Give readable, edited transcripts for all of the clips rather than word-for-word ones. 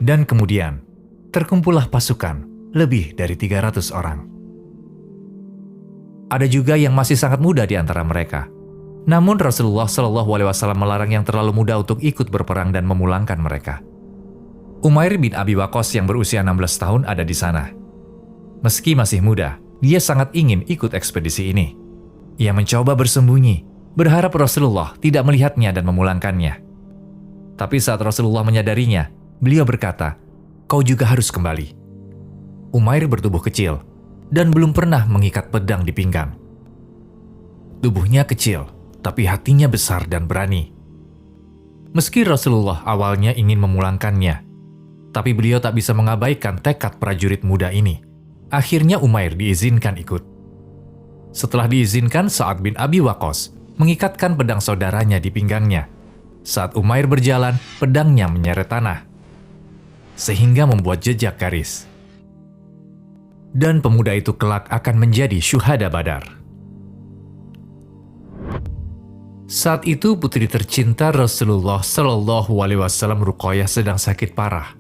Dan kemudian, terkumpullah pasukan lebih dari 300 orang. Ada juga yang masih sangat muda di antara mereka. Namun Rasulullah SAW melarang yang terlalu muda untuk ikut berperang dan memulangkan mereka. Umair bin Abi Waqqas yang berusia 16 tahun ada di sana. Meski masih muda, dia sangat ingin ikut ekspedisi ini. Ia mencoba bersembunyi, berharap Rasulullah tidak melihatnya dan memulangkannya. Tapi saat Rasulullah menyadarinya, beliau berkata, "Kau juga harus kembali." Umair bertubuh kecil dan belum pernah mengikat pedang di pinggang. Tubuhnya kecil, tapi hatinya besar dan berani. Meski Rasulullah awalnya ingin memulangkannya, tapi beliau tak bisa mengabaikan tekad prajurit muda ini. Akhirnya Umair diizinkan ikut. Setelah diizinkan, Sa'ad bin Abi Waqqas mengikatkan pedang saudaranya di pinggangnya. Saat Umair berjalan, pedangnya menyeret tanah, sehingga membuat jejak garis. Dan pemuda itu kelak akan menjadi syuhada Badar. Saat itu putri tercinta Rasulullah SAW Ruqayyah sedang sakit parah.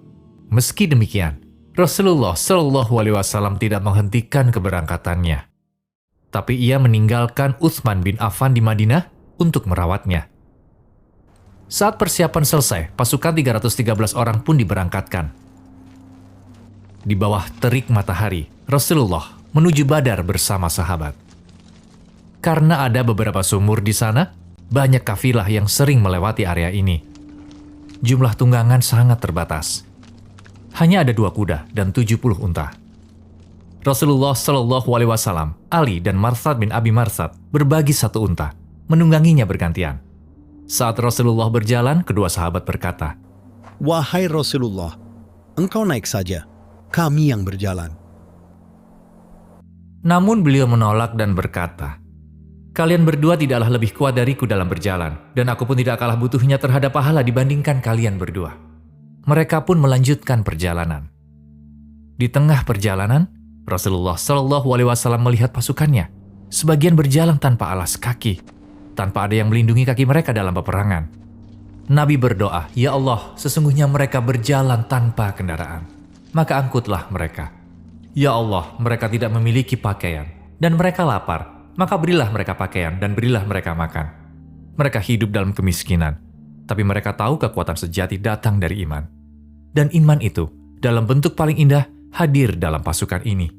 Meski demikian, Rasulullah SAW tidak menghentikan keberangkatannya. Tapi ia meninggalkan Utsman bin Affan di Madinah untuk merawatnya. Saat persiapan selesai, pasukan 313 orang pun diberangkatkan. Di bawah terik matahari, Rasulullah menuju Badar bersama sahabat. Karena ada beberapa sumur di sana, banyak kafilah yang sering melewati area ini. Jumlah tunggangan sangat terbatas. Hanya ada 2 kuda dan 70 unta. Rasulullah SAW, Ali dan Marsad bin Abi Marsad berbagi 1 unta, menungganginya bergantian. Saat Rasulullah berjalan, kedua sahabat berkata, "Wahai Rasulullah, engkau naik saja, kami yang berjalan." Namun beliau menolak dan berkata, "Kalian berdua tidaklah lebih kuat dariku dalam berjalan, dan aku pun tidak kalah butuhnya terhadap pahala dibandingkan kalian berdua." Mereka pun melanjutkan perjalanan. Di tengah perjalanan, Rasulullah SAW melihat pasukannya. Sebagian berjalan tanpa alas kaki, tanpa ada yang melindungi kaki mereka dalam peperangan. Nabi berdoa, "Ya Allah, sesungguhnya mereka berjalan tanpa kendaraan. Maka angkutlah mereka. Ya Allah, mereka tidak memiliki pakaian, dan mereka lapar. Maka berilah mereka pakaian, dan berilah mereka makan. Mereka hidup dalam kemiskinan, tapi mereka tahu kekuatan sejati datang dari iman. Dan iman itu, dalam bentuk paling indah, hadir dalam pasukan ini."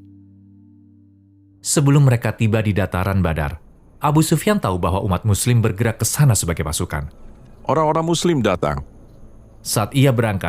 Sebelum mereka tiba di dataran Badar, Abu Sufyan tahu bahwa umat muslim bergerak ke sana sebagai pasukan. Orang-orang muslim datang. Saat ia berangkat,